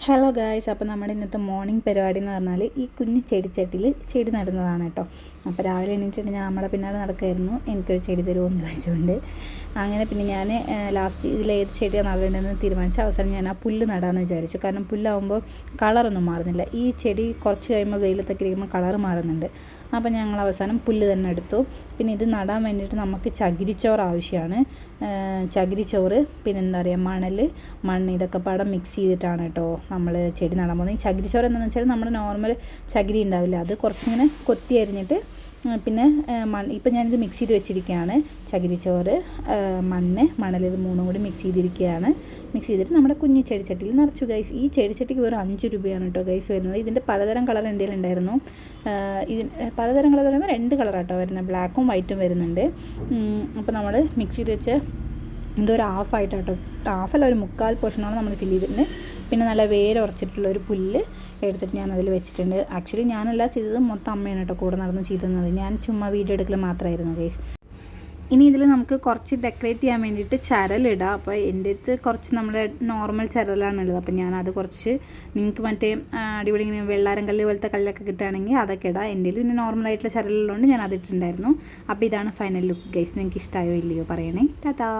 Hello guys, അപ്പോൾ നമ്മുടെ ഇന്നത്തെ മോർണിംഗ് പരിപാടി എന്ന് പറഞ്ഞാൽ ഈ കുഞ്ഞ് ചെടിച്ചട്ടിയിൽ ചെടി നടുന്നതാണ് കേട്ടോ. അപ്പോൾ രാവിലെ എണീറ്റിട്ട് ഞാൻ നമ്മുടെ പിന്നാലെ നടക്കുമായിരുന്നു, എനിക്കൊരു ചെടി തരുമെന്ന് ചോദിച്ചുകൊണ്ട്. അങ്ങനെ പിന്നെ ഞാൻ ലാസ്റ്റ് ഇതിൽ ഏത് ചെടിയാണ് നടേണ്ടതെന്ന് തീരുമാനിച്ച അവസാനം ഞാൻ ആ പുല്ല് നടാമെന്ന് വിചാരിച്ചു. കാരണം പുല്ലാകുമ്പോൾ കളറൊന്നും മാറുന്നില്ല. ഈ ചെടി കുറച്ച് കഴിയുമ്പോൾ വെയിലത്തൊക്കെ ഇരിക്കുമ്പോൾ കളർ മാറുന്നുണ്ട്. അപ്പോൾ ഞങ്ങൾ അവസാനം പുല്ല് തന്നെ എടുത്തു. പിന്നെ ഇത് നടാൻ വേണ്ടിയിട്ട് നമുക്ക് ചകിരിച്ചോറ് ആവശ്യമാണ്. ചകിരിച്ചോറ്, പിന്നെ എന്താ പറയുക, മണ്ണ് ഇതൊക്കെ പാടെ മിക്സ് ചെയ്തിട്ടാണ് കേട്ടോ നമ്മൾ ചെടി നടാൻ പോകുന്നത്. ഈ ചകിരിച്ചോറ് എന്താണെന്ന് വെച്ചാൽ നമ്മുടെ നോർമൽ ചകിരി ഉണ്ടാവില്ല, അത് കുറച്ചിങ്ങനെ കൊത്തി അരിഞ്ഞിട്ട് പിന്നെ ഇപ്പം ഞാനിത് മിക്സ് ചെയ്ത് വെച്ചിരിക്കുകയാണ്. ചകിരിച്ചോറ്, മണൽ ഇത് മൂന്നും കൂടി മിക്സ് ചെയ്തിരിക്കുകയാണ്. മിക്സ് ചെയ്തിട്ട് നമ്മുടെ കുഞ്ഞി ചെടിച്ചട്ടിയിൽ നിറച്ചു ഗൈസ്. ഈ ചെടിച്ചട്ടിക്ക് വെറും 5 രൂപയാണ് കേട്ടോ ഗൈസ് വരുന്നത്. ഇതിൻ്റെ പലതരം കളർ എൻ്റെ കയ്യിലുണ്ടായിരുന്നു. പലതരം കളർ വരുമ്പോൾ 2 കളറാട്ടോ വരുന്നത്, ബ്ലാക്കും വൈറ്റും വരുന്നുണ്ട്. അപ്പോൾ നമ്മൾ മിക്സ് ചെയ്ത് വെച്ച് എന്തോ ഒരു ഹാഫായിട്ടോ, ഹാഫല്ല ഒരു 1/4 പോർഷനാണ് നമ്മൾ ഫില്ല് ചെയ്തിട്ടുണ്ട്. പിന്നെ നല്ല വേര് ഉറച്ചിട്ടുള്ള ഒരു പുല്ല് എടുത്തിട്ട് ഞാൻ അതിൽ വെച്ചിട്ടുണ്ട്. ആക്ച്വലി ഞാനല്ല ചെയ്തത്, മൊത്തം അമ്മയാണ് കേട്ടോ കൂടെ നടന്ന് ചെയ്തിരുന്നത്. ഞാൻ ചുമ്മാ വീഡിയോ എടുക്കൽ മാത്രമായിരുന്നു ഗൈസ്. ഇനി ഇതിൽ നമുക്ക് കുറച്ച് ഡെക്കറേറ്റ് ചെയ്യാൻ വേണ്ടിയിട്ട് ചരലിടാം. അപ്പോൾ എൻ്റെ അടുത്ത് കുറച്ച് നമ്മുടെ നോർമൽ ചരലാണുള്ളത്. അപ്പോൾ ഞാനത് കുറച്ച്, നിങ്ങൾക്ക് മറ്റേ അടിപൊളി ഇങ്ങനെ വെള്ളാരം കല്ല് പോലത്തെ കല്ലൊക്കെ കിട്ടുകയാണെങ്കിൽ അതൊക്കെ ഇടാം. എൻ്റെ പിന്നെ നോർമലായിട്ടുള്ള ചരലുള്ളതുകൊണ്ട് ഞാൻ അതിട്ടുണ്ടായിരുന്നു. അപ്പോൾ ഇതാണ് ഫൈനൽ ലുക്ക് ഗൈസ്. നിങ്ങൾക്ക് ഇഷ്ടമായോ ഇല്ലയോ പറയണേ. ടാറ്റാ.